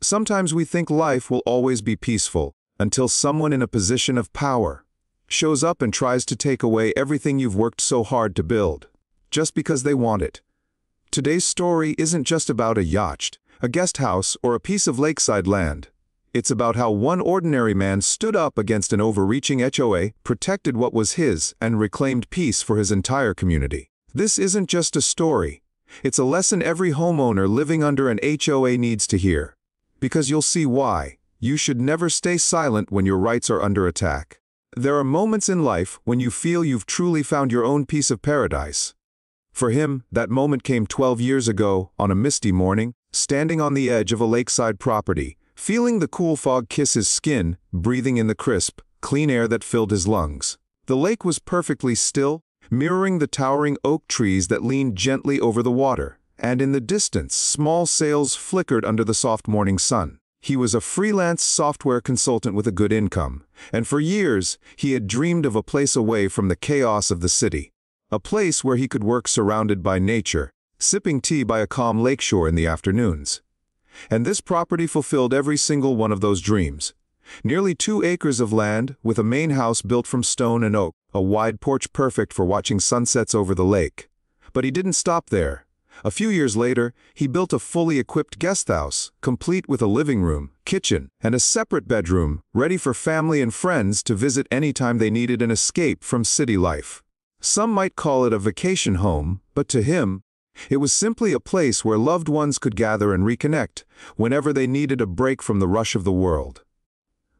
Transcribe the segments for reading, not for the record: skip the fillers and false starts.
Sometimes we think life will always be peaceful until someone in a position of power shows up and tries to take away everything you've worked so hard to build, just because they want it. Today's story isn't just about a yacht, a guest house, or a piece of lakeside land. It's about how one ordinary man stood up against an overreaching HOA, protected what was his, and reclaimed peace for his entire community. This isn't just a story. It's a lesson every homeowner living under an HOA needs to hear. Because you'll see why. You should never stay silent when your rights are under attack. There are moments in life when you feel you've truly found your own piece of paradise. For him, that moment came 12 years ago, on a misty morning, standing on the edge of a lakeside property, feeling the cool fog kiss his skin, breathing in the crisp, clean air that filled his lungs. The lake was perfectly still, mirroring the towering oak trees that leaned gently over the water, and in the distance, small sails flickered under the soft morning sun. He was a freelance software consultant with a good income, and for years, he had dreamed of a place away from the chaos of the city. A place where he could work surrounded by nature, sipping tea by a calm lakeshore in the afternoons. And this property fulfilled every single one of those dreams. Nearly 2 acres of land, with a main house built from stone and oak, a wide porch perfect for watching sunsets over the lake. But he didn't stop there. A few years later, he built a fully equipped guest house, complete with a living room, kitchen, and a separate bedroom, ready for family and friends to visit anytime they needed an escape from city life. Some might call it a vacation home, but to him, it was simply a place where loved ones could gather and reconnect, whenever they needed a break from the rush of the world.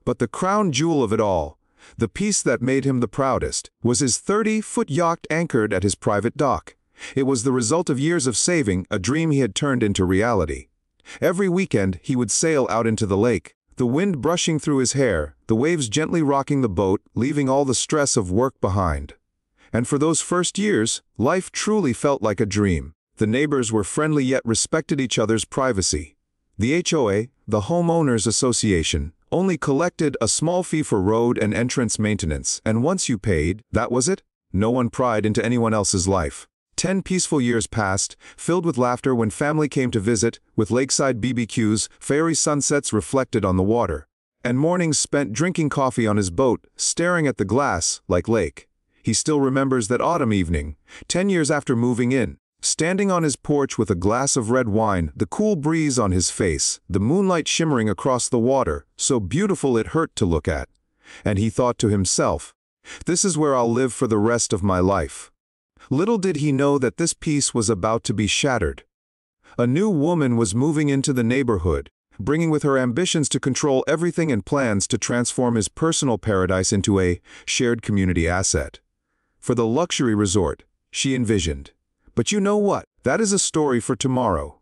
But the crown jewel of it all, the piece that made him the proudest, was his 30-foot yacht anchored at his private dock. It was the result of years of saving, a dream he had turned into reality. Every weekend, he would sail out into the lake, the wind brushing through his hair, the waves gently rocking the boat, leaving all the stress of work behind. And for those first years, life truly felt like a dream. The neighbors were friendly yet respected each other's privacy. The HOA, the Homeowners Association, only collected a small fee for road and entrance maintenance, and once you paid, that was it. No one pried into anyone else's life. 10 peaceful years passed, filled with laughter when family came to visit, with lakeside BBQs, fairy sunsets reflected on the water, and mornings spent drinking coffee on his boat, staring at the glass like lake. He still remembers that autumn evening, 10 years after moving in, standing on his porch with a glass of red wine, the cool breeze on his face, the moonlight shimmering across the water, so beautiful it hurt to look at. And he thought to himself, "This is where I'll live for the rest of my life." Little did he know that this peace was about to be shattered. A new woman was moving into the neighborhood, bringing with her ambitions to control everything and plans to transform his personal paradise into a shared community asset. For the luxury resort, she envisioned. But you know what? That is a story for tomorrow.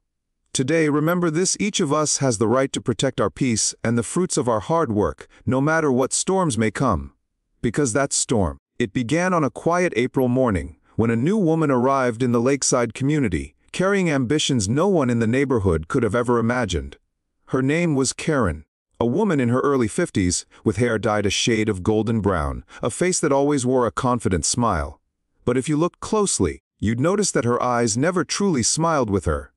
Today, remember this: each of us has the right to protect our peace and the fruits of our hard work, no matter what storms may come. Because that storm, it began on a quiet April morning, when a new woman arrived in the lakeside community, carrying ambitions no one in the neighborhood could have ever imagined. Her name was Karen, a woman in her early 50s, with hair dyed a shade of golden brown, a face that always wore a confident smile. But if you looked closely, you'd notice that her eyes never truly smiled with her.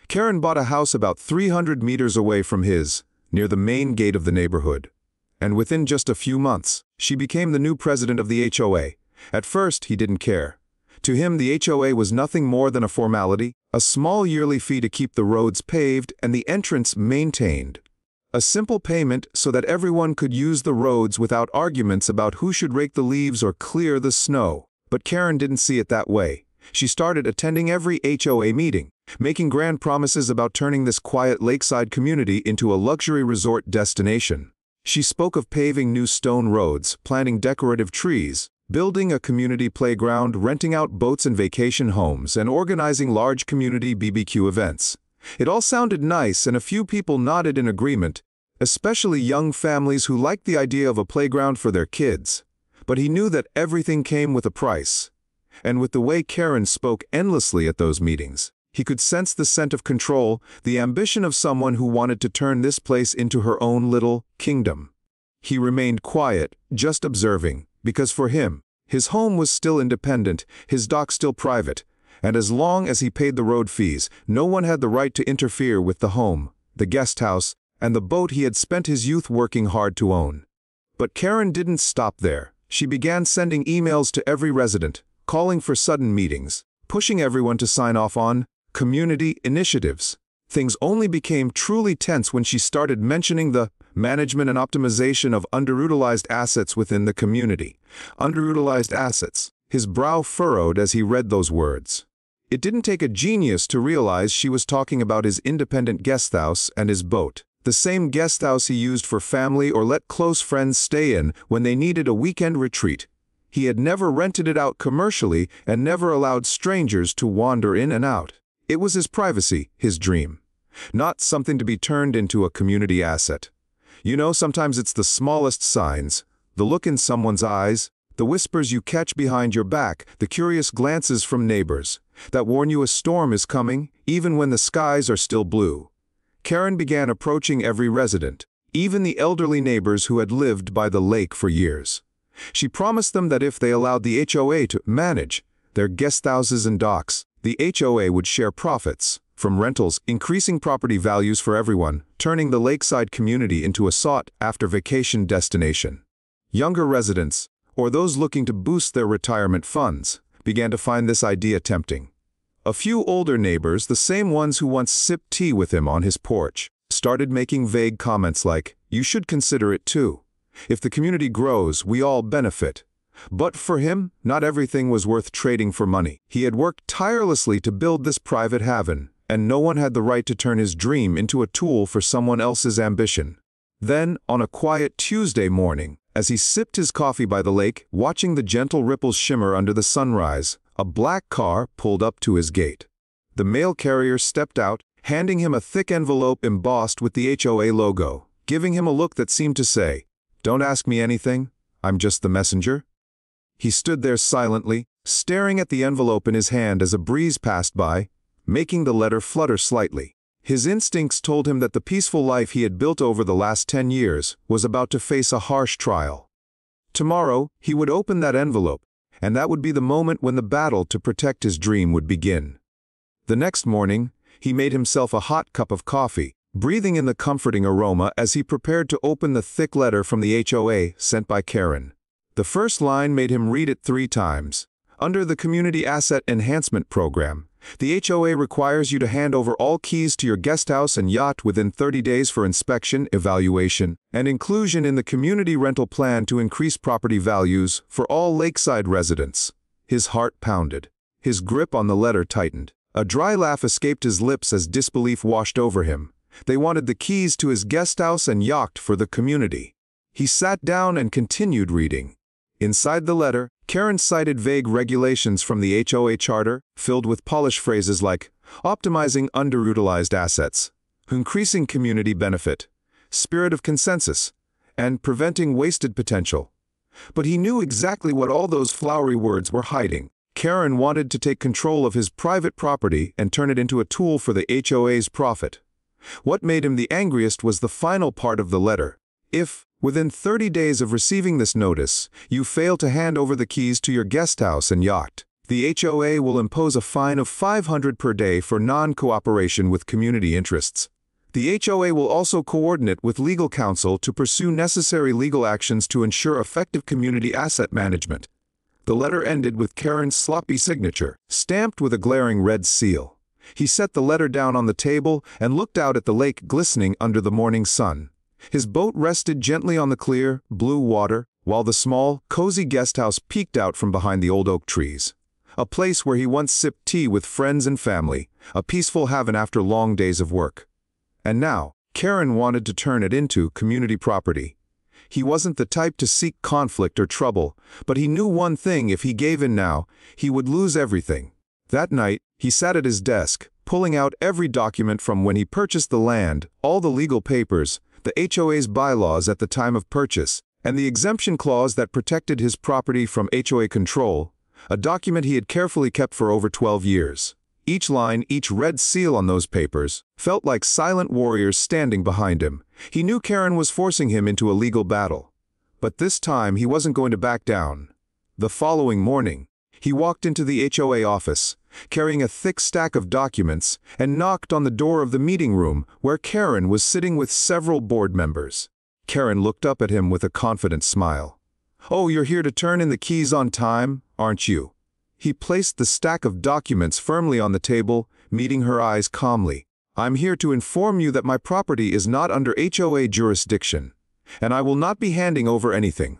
Karen bought a house about 300 meters away from his, near the main gate of the neighborhood. And within just a few months, she became the new president of the HOA. At first, he didn't care. To him, the HOA was nothing more than a formality, a small yearly fee to keep the roads paved and the entrance maintained. A simple payment so that everyone could use the roads without arguments about who should rake the leaves or clear the snow. But Karen didn't see it that way. She started attending every HOA meeting, making grand promises about turning this quiet lakeside community into a luxury resort destination. She spoke of paving new stone roads, planting decorative trees, building a community playground, renting out boats and vacation homes, and organizing large community BBQ events. It all sounded nice, and a few people nodded in agreement, especially young families who liked the idea of a playground for their kids. But he knew that everything came with a price. And with the way Karen spoke endlessly at those meetings, he could sense the scent of control, the ambition of someone who wanted to turn this place into her own little kingdom. He remained quiet, just observing, because for him, his home was still independent, his dock still private, and as long as he paid the road fees, no one had the right to interfere with the home, the guest house, and the boat he had spent his youth working hard to own. But Karen didn't stop there. She began sending emails to every resident, calling for sudden meetings, pushing everyone to sign off on community initiatives. Things only became truly tense when she started mentioning the management and optimization of underutilized assets within the community. Underutilized assets. His brow furrowed as he read those words. It didn't take a genius to realize she was talking about his independent guesthouse and his boat. The same guesthouse he used for family or let close friends stay in when they needed a weekend retreat. He had never rented it out commercially and never allowed strangers to wander in and out. It was his privacy, his dream. Not something to be turned into a community asset. You know, sometimes it's the smallest signs, the look in someone's eyes, the whispers you catch behind your back, the curious glances from neighbors, that warn you a storm is coming, even when the skies are still blue. Karen began approaching every resident, even the elderly neighbors who had lived by the lake for years. She promised them that if they allowed the HOA to manage their guesthouses and docks, the HOA would share profits from rentals, increasing property values for everyone, turning the lakeside community into a sought-after vacation destination. Younger residents, or those looking to boost their retirement funds, began to find this idea tempting. A few older neighbors, the same ones who once sipped tea with him on his porch, started making vague comments like, "You should consider it too. If the community grows, we all benefit." But for him, not everything was worth trading for money. He had worked tirelessly to build this private haven, and no one had the right to turn his dream into a tool for someone else's ambition. Then, on a quiet Tuesday morning, as he sipped his coffee by the lake, watching the gentle ripples shimmer under the sunrise, a black car pulled up to his gate. The mail carrier stepped out, handing him a thick envelope embossed with the HOA logo, giving him a look that seemed to say, "Don't ask me anything, I'm just the messenger." He stood there silently, staring at the envelope in his hand as a breeze passed by, making the letter flutter slightly. His instincts told him that the peaceful life he had built over the last 10 years was about to face a harsh trial. Tomorrow, he would open that envelope, and that would be the moment when the battle to protect his dream would begin. The next morning, he made himself a hot cup of coffee, breathing in the comforting aroma as he prepared to open the thick letter from the HOA sent by Karen. The first line made him read it 3 times. Under the Community Asset Enhancement Program, the HOA requires you to hand over all keys to your guesthouse and yacht within 30 days for inspection, evaluation, and inclusion in the community rental plan to increase property values for all lakeside residents. His heart pounded. His grip on the letter tightened. A dry laugh escaped his lips as disbelief washed over him. They wanted the keys to his guesthouse and yacht for the community. He sat down and continued reading. Inside the letter, Karen cited vague regulations from the HOA charter, filled with polished phrases like optimizing underutilized assets, increasing community benefit, spirit of consensus, and preventing wasted potential. But he knew exactly what all those flowery words were hiding. Karen wanted to take control of his private property and turn it into a tool for the HOA's profit. What made him the angriest was the final part of the letter. If, within 30 days of receiving this notice, you fail to hand over the keys to your guesthouse and yacht, the HOA will impose a fine of $500 per day for non-cooperation with community interests. The HOA will also coordinate with legal counsel to pursue necessary legal actions to ensure effective community asset management. The letter ended with Karen's sloppy signature, stamped with a glaring red seal. He set the letter down on the table and looked out at the lake glistening under the morning sun. His boat rested gently on the clear, blue water, while the small, cozy guesthouse peeked out from behind the old oak trees. A place where he once sipped tea with friends and family, a peaceful haven after long days of work. And now, Karen wanted to turn it into community property. He wasn't the type to seek conflict or trouble, but he knew one thing: if he gave in now, he would lose everything. That night, he sat at his desk, pulling out every document from when he purchased the land, all the legal papers, the HOA's bylaws at the time of purchase, and the exemption clause that protected his property from HOA control, a document he had carefully kept for over 12 years. Each line, each red seal on those papers, felt like silent warriors standing behind him. He knew Karen was forcing him into a legal battle. But this time he wasn't going to back down. The following morning, he walked into the HOA office, carrying a thick stack of documents, and knocked on the door of the meeting room where Karen was sitting with several board members. Karen looked up at him with a confident smile. "Oh, you're here to turn in the keys on time, aren't you?" He placed the stack of documents firmly on the table, meeting her eyes calmly. "I'm here to inform you that my property is not under HOA jurisdiction, and I will not be handing over anything."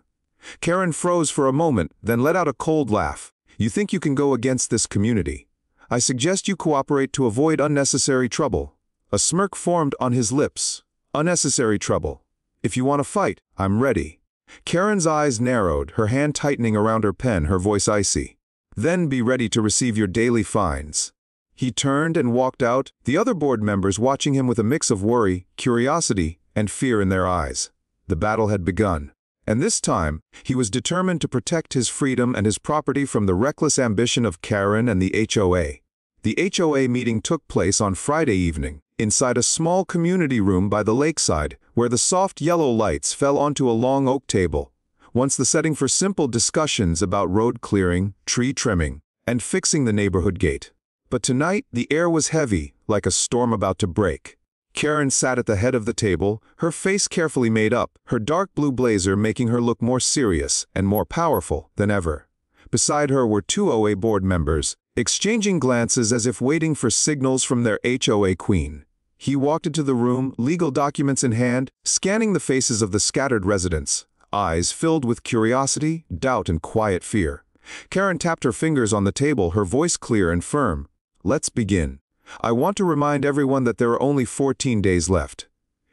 Karen froze for a moment, then let out a cold laugh. "You think you can go against this community? I suggest you cooperate to avoid unnecessary trouble." A smirk formed on his lips. "Unnecessary trouble. If you want to fight, I'm ready." Karen's eyes narrowed, her hand tightening around her pen, her voice icy. "Then be ready to receive your daily fines." He turned and walked out, the other board members watching him with a mix of worry, curiosity, and fear in their eyes. The battle had begun. And this time, he was determined to protect his freedom and his property from the reckless ambition of Karen and the HOA. The HOA meeting took place on Friday evening, inside a small community room by the lakeside, where the soft yellow lights fell onto a long oak table, once the setting for simple discussions about road clearing, tree trimming, and fixing the neighborhood gate. But tonight, the air was heavy, like a storm about to break. Karen sat at the head of the table, her face carefully made up, her dark blue blazer making her look more serious and more powerful than ever. Beside her were two OA board members, exchanging glances as if waiting for signals from their HOA queen. He walked into the room, legal documents in hand, scanning the faces of the scattered residents, eyes filled with curiosity, doubt, and quiet fear. Karen tapped her fingers on the table, her voice clear and firm. "Let's begin. I want to remind everyone that there are only 14 days left.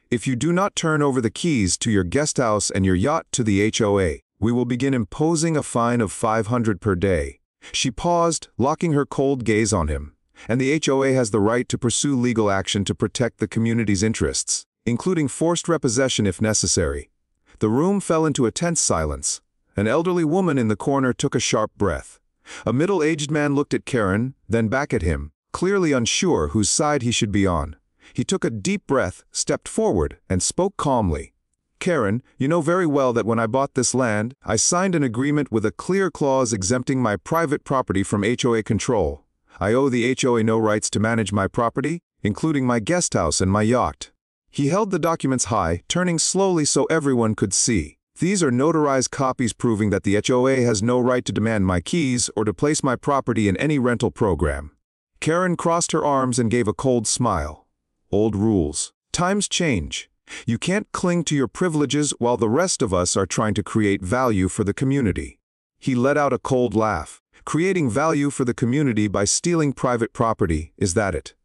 If you do not turn over the keys to your guest house and your yacht to the HOA, we will begin imposing a fine of $500 per day." She paused, locking her cold gaze on him. "And the HOA has the right to pursue legal action to protect the community's interests, including forced repossession if necessary." The room fell into a tense silence. An elderly woman in the corner took a sharp breath. A middle-aged man looked at Karen, then back at him, clearly unsure whose side he should be on. He took a deep breath, stepped forward, and spoke calmly. "Karen, you know very well that when I bought this land, I signed an agreement with a clear clause exempting my private property from HOA control. I owe the HOA no rights to manage my property, including my guest house and my yacht." He held the documents high, turning slowly so everyone could see. "These are notarized copies proving that the HOA has no right to demand my keys or to place my property in any rental program." Karen crossed her arms and gave a cold smile. "Old rules. Times change. You can't cling to your privileges while the rest of us are trying to create value for the community." He let out a cold laugh. "Creating value for the community by stealing private property, is that it?"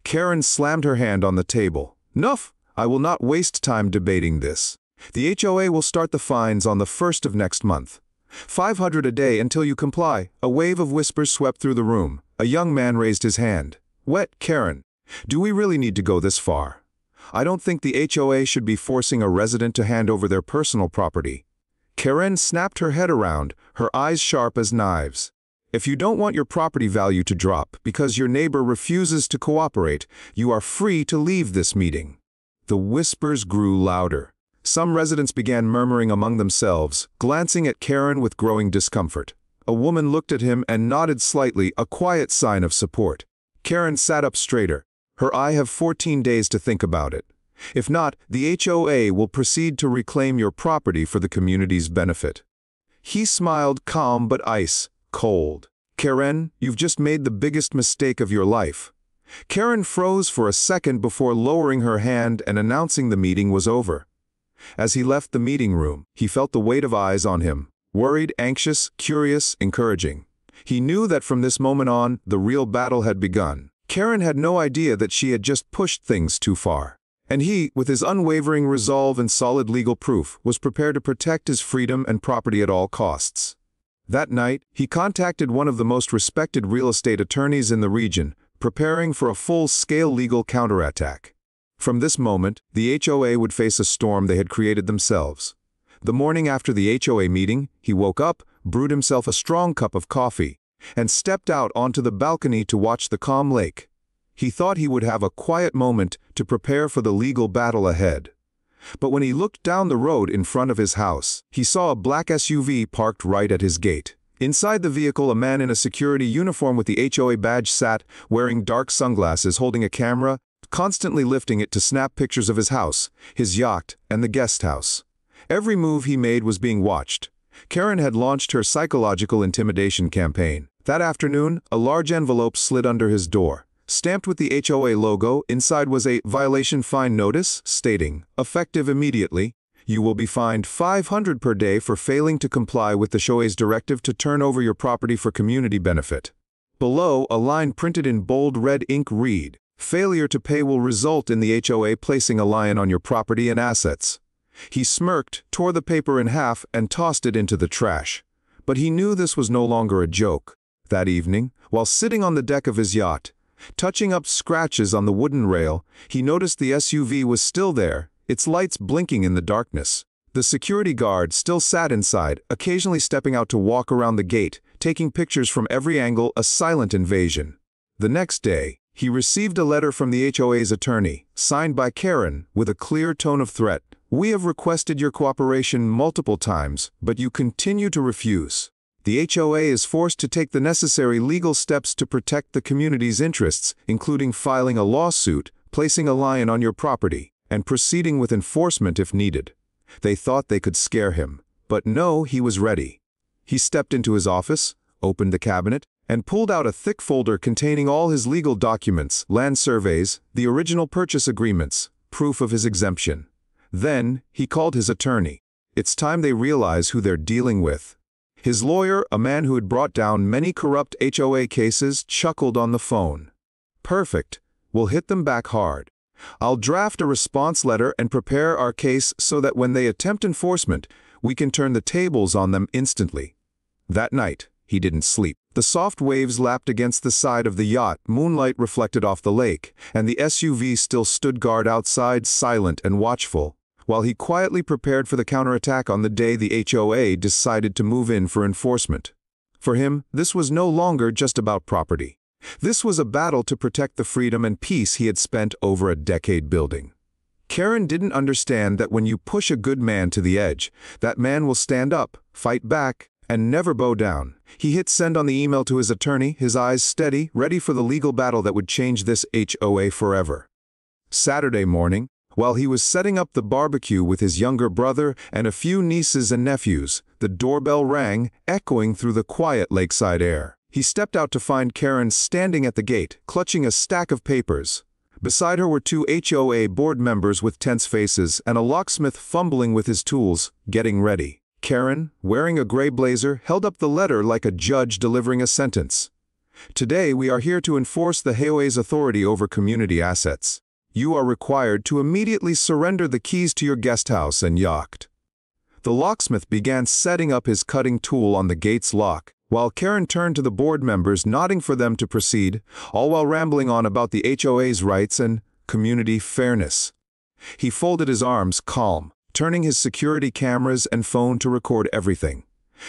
Karen slammed her hand on the table. "Nuff! I will not waste time debating this. The HOA will start the fines on the 1st of next month. $500 a day until you comply." A wave of whispers swept through the room. A young man raised his hand. "Wet, Karen. Do we really need to go this far? I don't think the HOA should be forcing a resident to hand over their personal property." Karen snapped her head around, her eyes sharp as knives. "If you don't want your property value to drop because your neighbor refuses to cooperate, you are free to leave this meeting." The whispers grew louder. Some residents began murmuring among themselves, glancing at Karen with growing discomfort. A woman looked at him and nodded slightly, a quiet sign of support. Karen sat up straighter. "I have 14 days to think about it. If not, the HOA will proceed to reclaim your property for the community's benefit." He smiled, calm but ice cold. "Karen, you've just made the biggest mistake of your life." Karen froze for a second before lowering her hand and announcing the meeting was over. As he left the meeting room, he felt the weight of eyes on him. Worried, anxious, curious, encouraging. He knew that from this moment on, the real battle had begun. Karen had no idea that she had just pushed things too far. And he, with his unwavering resolve and solid legal proof, was prepared to protect his freedom and property at all costs. That night, he contacted one of the most respected real estate attorneys in the region, preparing for a full-scale legal counterattack. From this moment, the HOA would face a storm they had created themselves. The morning after the HOA meeting, he woke up, brewed himself a strong cup of coffee, and stepped out onto the balcony to watch the calm lake. He thought he would have a quiet moment to prepare for the legal battle ahead. But when he looked down the road in front of his house, he saw a black SUV parked right at his gate. Inside the vehicle, a man in a security uniform with the HOA badge sat, wearing dark sunglasses, holding a camera, constantly lifting it to snap pictures of his house, his yacht, and the guest house. Every move he made was being watched. Karen had launched her psychological intimidation campaign. That afternoon, a large envelope slid under his door. Stamped with the HOA logo, inside was a violation fine notice stating, effective immediately, you will be fined $500 per day for failing to comply with the HOA's directive to turn over your property for community benefit. Below, a line printed in bold red ink read, failure to pay will result in the HOA placing a lien on your property and assets. He smirked, tore the paper in half, and tossed it into the trash. But he knew this was no longer a joke. That evening, while sitting on the deck of his yacht, touching up scratches on the wooden rail, he noticed the SUV was still there, its lights blinking in the darkness. The security guard still sat inside, occasionally stepping out to walk around the gate, taking pictures from every angle, a silent invasion. The next day, he received a letter from the HOA's attorney, signed by Karen, with a clear tone of threat. We have requested your cooperation multiple times, but you continue to refuse. The HOA is forced to take the necessary legal steps to protect the community's interests, including filing a lawsuit, placing a lien on your property, and proceeding with enforcement if needed. They thought they could scare him, but no, he was ready. He stepped into his office, opened the cabinet, and pulled out a thick folder containing all his legal documents, land surveys, the original purchase agreements, proof of his exemption. Then, he called his attorney. It's time they realize who they're dealing with. His lawyer, a man who had brought down many corrupt HOA cases, chuckled on the phone. Perfect. We'll hit them back hard. I'll draft a response letter and prepare our case so that when they attempt enforcement, we can turn the tables on them instantly. That night, he didn't sleep. The soft waves lapped against the side of the yacht, moonlight reflected off the lake, and the SUV still stood guard outside, silent and watchful, while he quietly prepared for the counterattack on the day the HOA decided to move in for enforcement. For him, this was no longer just about property. This was a battle to protect the freedom and peace he had spent over a decade building. Karen didn't understand that when you push a good man to the edge, that man will stand up, fight back, and never bow down. He hit send on the email to his attorney, his eyes steady, ready for the legal battle that would change this HOA forever. Saturday morning, while he was setting up the barbecue with his younger brother and a few nieces and nephews, the doorbell rang, echoing through the quiet lakeside air. He stepped out to find Karen standing at the gate, clutching a stack of papers. Beside her were two HOA board members with tense faces and a locksmith fumbling with his tools, getting ready. Karen, wearing a gray blazer, held up the letter like a judge delivering a sentence. Today, we are here to enforce the HOA's authority over community assets. You are required to immediately surrender the keys to your guest house and yacht. The locksmith began setting up his cutting tool on the gate's lock, while Karen turned to the board members, nodding for them to proceed, all while rambling on about the HOA's rights and community fairness. He folded his arms, calm, turning his security cameras and phone to record everything.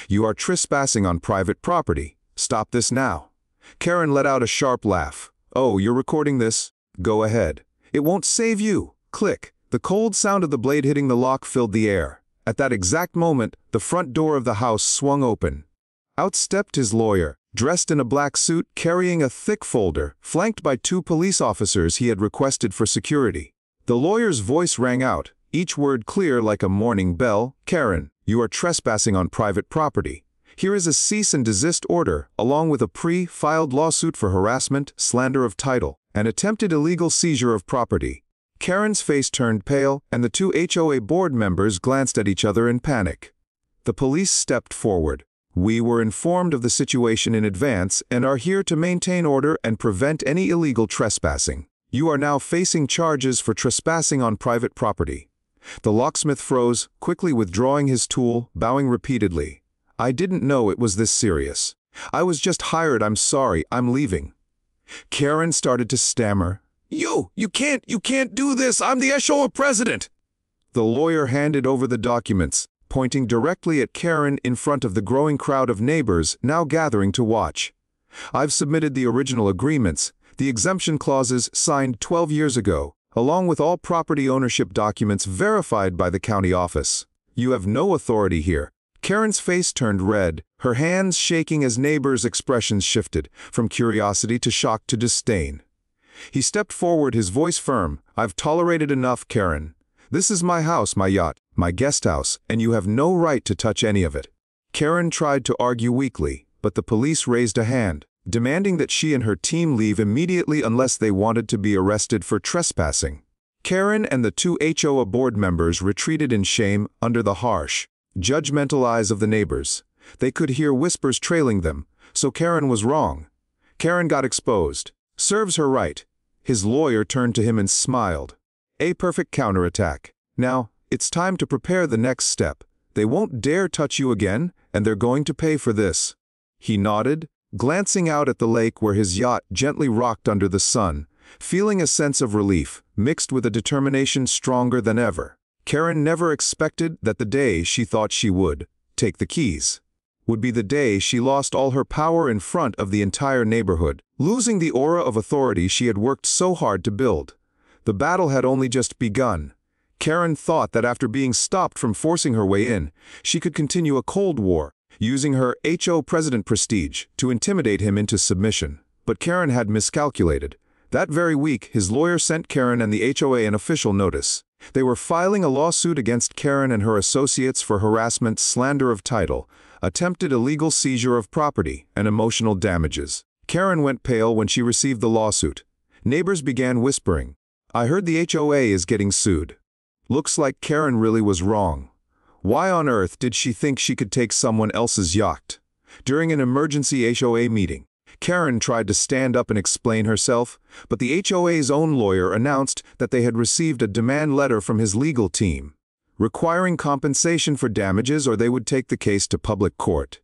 You are trespassing on private property. Stop this now. Karen let out a sharp laugh. Oh, you're recording this? Go ahead. It won't save you. Click. The cold sound of the blade hitting the lock filled the air. At that exact moment, the front door of the house swung open. Out stepped his lawyer, dressed in a black suit, carrying a thick folder, flanked by two police officers he had requested for security. The lawyer's voice rang out, each word clear like a morning bell. Karen, you are trespassing on private property. Here is a cease and desist order, along with a pre-filed lawsuit for harassment, slander of title, and attempted illegal seizure of property. Karen's face turned pale, and the two HOA board members glanced at each other in panic. The police stepped forward. We were informed of the situation in advance and are here to maintain order and prevent any illegal trespassing. You are now facing charges for trespassing on private property. The locksmith froze, quickly withdrawing his tool, bowing repeatedly. I didn't know it was this serious. I was just hired. I'm sorry. I'm leaving. Karen started to stammer. You can't do this. I'm the HOA president. The lawyer handed over the documents, pointing directly at Karen in front of the growing crowd of neighbors now gathering to watch. I've submitted the original agreements, the exemption clauses signed 12 years ago, along with all property ownership documents verified by the county office. You have no authority here. Karen's face turned red, her hands shaking as neighbors' expressions shifted, from curiosity to shock to disdain. He stepped forward, his voice firm. "I've tolerated enough, Karen. This is my house, my yacht, my guest house, and you have no right to touch any of it." Karen tried to argue weakly, but the police raised a hand, demanding that she and her team leave immediately unless they wanted to be arrested for trespassing. Karen and the two HOA board members retreated in shame under the harsh, judgmental eyes of the neighbors. They could hear whispers trailing them, so Karen was wrong. Karen got exposed. Serves her right. His lawyer turned to him and smiled. A perfect counterattack. "Now, it's time to prepare the next step. They won't dare touch you again, and they're going to pay for this." He nodded, glancing out at the lake where his yacht gently rocked under the sun, feeling a sense of relief, mixed with a determination stronger than ever. Karen never expected that the day she thought she would take the keys would be the day she lost all her power in front of the entire neighborhood, losing the aura of authority she had worked so hard to build. The battle had only just begun. Karen thought that after being stopped from forcing her way in, she could continue a Cold War, using her HO president prestige to intimidate him into submission. But Karen had miscalculated. That very week, his lawyer sent Karen and the HOA an official notice. They were filing a lawsuit against Karen and her associates for harassment, slander of title, attempted illegal seizure of property, and emotional damages. Karen went pale when she received the lawsuit. Neighbors began whispering, "I heard the HOA is getting sued." Looks like Karen really was wrong. Why on earth did she think she could take someone else's yacht? During an emergency HOA meeting, Karen tried to stand up and explain herself, but the HOA's own lawyer announced that they had received a demand letter from his legal team, requiring compensation for damages or they would take the case to public court.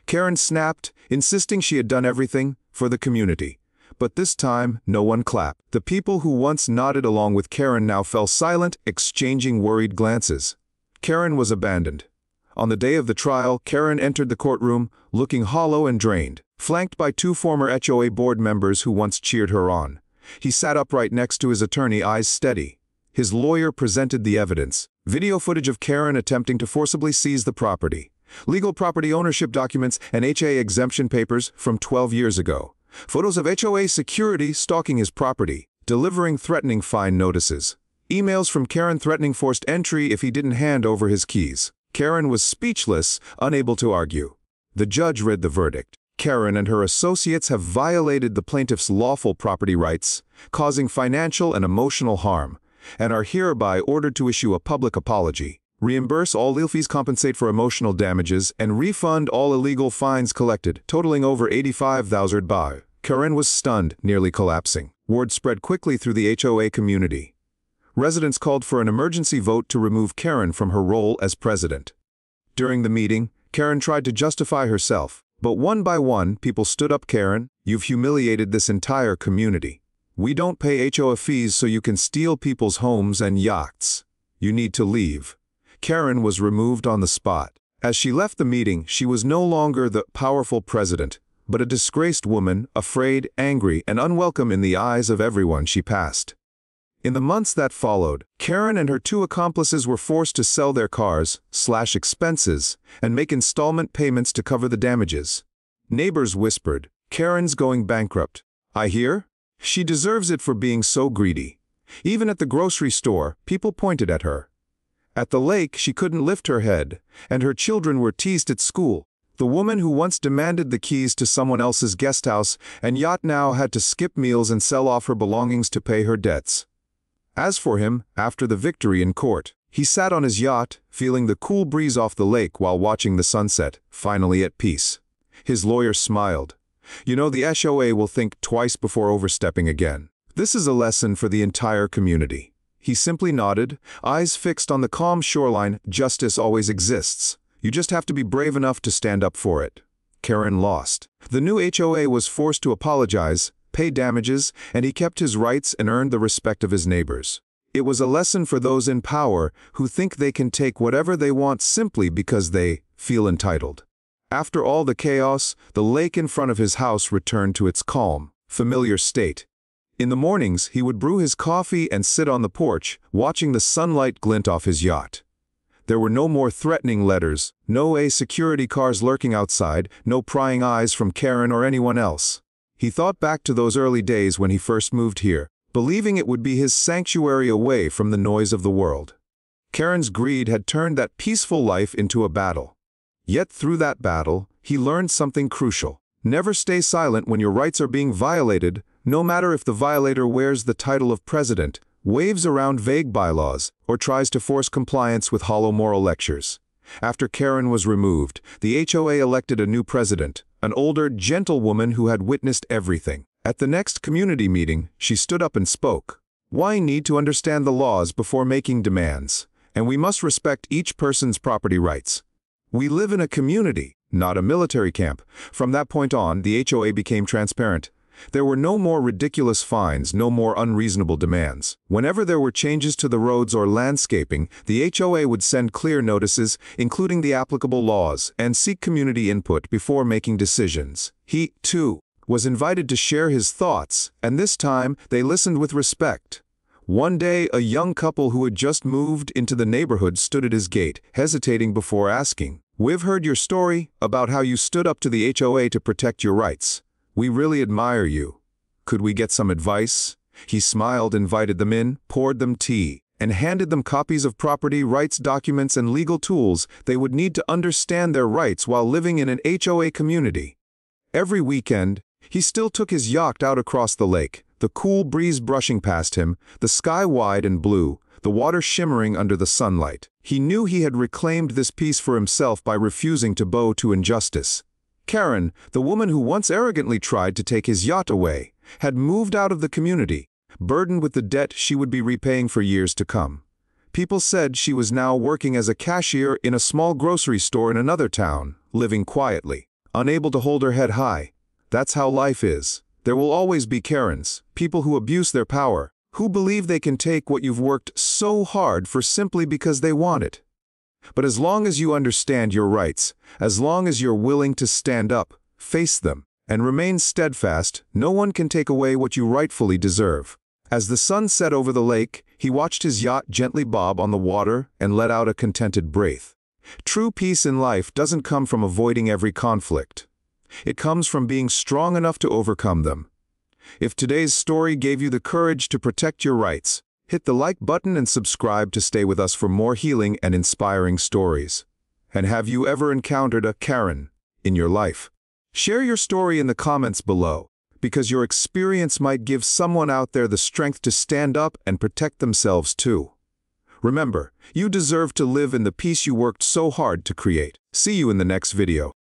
Karen snapped, insisting she had done everything for the community. But this time, no one clapped. The people who once nodded along with Karen now fell silent, exchanging worried glances. Karen was abandoned. On the day of the trial, Karen entered the courtroom, looking hollow and drained, flanked by two former HOA board members who once cheered her on. He sat upright next to his attorney, eyes steady. His lawyer presented the evidence. Video footage of Karen attempting to forcibly seize the property. Legal property ownership documents and HOA exemption papers from 12 years ago. Photos of HOA security stalking his property, delivering threatening fine notices. Emails from Karen threatening forced entry if he didn't hand over his keys. Karen was speechless, unable to argue. The judge read the verdict. Karen and her associates have violated the plaintiff's lawful property rights, causing financial and emotional harm, and are hereby ordered to issue a public apology, reimburse all legal fees, compensate for emotional damages, and refund all illegal fines collected, totaling over 85,000 baht. Karen was stunned, nearly collapsing. Word spread quickly through the HOA community. Residents called for an emergency vote to remove Karen from her role as president. During the meeting, Karen tried to justify herself, but one by one, people stood up. "Karen, you've humiliated this entire community. We don't pay HOA fees so you can steal people's homes and yachts. You need to leave." Karen was removed on the spot. As she left the meeting, she was no longer the powerful president, but a disgraced woman, afraid, angry, and unwelcome in the eyes of everyone she passed. In the months that followed, Karen and her two accomplices were forced to sell their cars, slash expenses, and make installment payments to cover the damages. Neighbors whispered, "Karen's going bankrupt. I hear? She deserves it for being so greedy." Even at the grocery store, people pointed at her. At the lake, she couldn't lift her head, and her children were teased at school. The woman who once demanded the keys to someone else's guest house and yacht now had to skip meals and sell off her belongings to pay her debts. As for him, after the victory in court, he sat on his yacht, feeling the cool breeze off the lake while watching the sunset, finally at peace. His lawyer smiled. "You know, the HOA will think twice before overstepping again. This is a lesson for the entire community." He simply nodded, eyes fixed on the calm shoreline. Justice always exists. You just have to be brave enough to stand up for it. Karen lost. The new HOA was forced to apologize, pay damages, and he kept his rights and earned the respect of his neighbors. It was a lesson for those in power who think they can take whatever they want simply because they feel entitled. After all the chaos, the lake in front of his house returned to its calm, familiar state. In the mornings, he would brew his coffee and sit on the porch, watching the sunlight glint off his yacht. There were no more threatening letters, no security cars lurking outside, no prying eyes from Karen or anyone else. He thought back to those early days when he first moved here, believing it would be his sanctuary away from the noise of the world. Karen's greed had turned that peaceful life into a battle. Yet through that battle, he learned something crucial. Never stay silent when your rights are being violated, no matter if the violator wears the title of president, waves around vague bylaws, or tries to force compliance with hollow moral lectures. After Karen was removed, the HOA elected a new president, an older, gentle woman who had witnessed everything. At the next community meeting, she stood up and spoke. "We need to understand the laws before making demands, and we must respect each person's property rights. We live in a community, not a military camp." From that point on, the HOA became transparent. There were no more ridiculous fines, no more unreasonable demands. Whenever there were changes to the roads or landscaping, the HOA would send clear notices, including the applicable laws, and seek community input before making decisions. He, too, was invited to share his thoughts, and this time they listened with respect. One day, a young couple who had just moved into the neighborhood stood at his gate, hesitating before asking, "We've heard your story about how you stood up to the HOA to protect your rights. We really admire you. Could we get some advice?" He smiled, invited them in, poured them tea, and handed them copies of property rights documents and legal tools they would need to understand their rights while living in an HOA community. Every weekend, he still took his yacht out across the lake, the cool breeze brushing past him, the sky wide and blue, the water shimmering under the sunlight. He knew he had reclaimed this peace for himself by refusing to bow to injustice. Karen, the woman who once arrogantly tried to take his yacht away, had moved out of the community, burdened with the debt she would be repaying for years to come. People said she was now working as a cashier in a small grocery store in another town, living quietly, unable to hold her head high. That's how life is. There will always be Karens, people who abuse their power, who believe they can take what you've worked so hard for simply because they want it. But as long as you understand your rights, as long as you're willing to stand up, face them, and remain steadfast, no one can take away what you rightfully deserve. As the sun set over the lake, he watched his yacht gently bob on the water and let out a contented breath. True peace in life doesn't come from avoiding every conflict. It comes from being strong enough to overcome them. If today's story gave you the courage to protect your rights, hit the like button and subscribe to stay with us for more healing and inspiring stories. And have you ever encountered a Karen in your life? Share your story in the comments below, because your experience might give someone out there the strength to stand up and protect themselves too. Remember, you deserve to live in the peace you worked so hard to create. See you in the next video.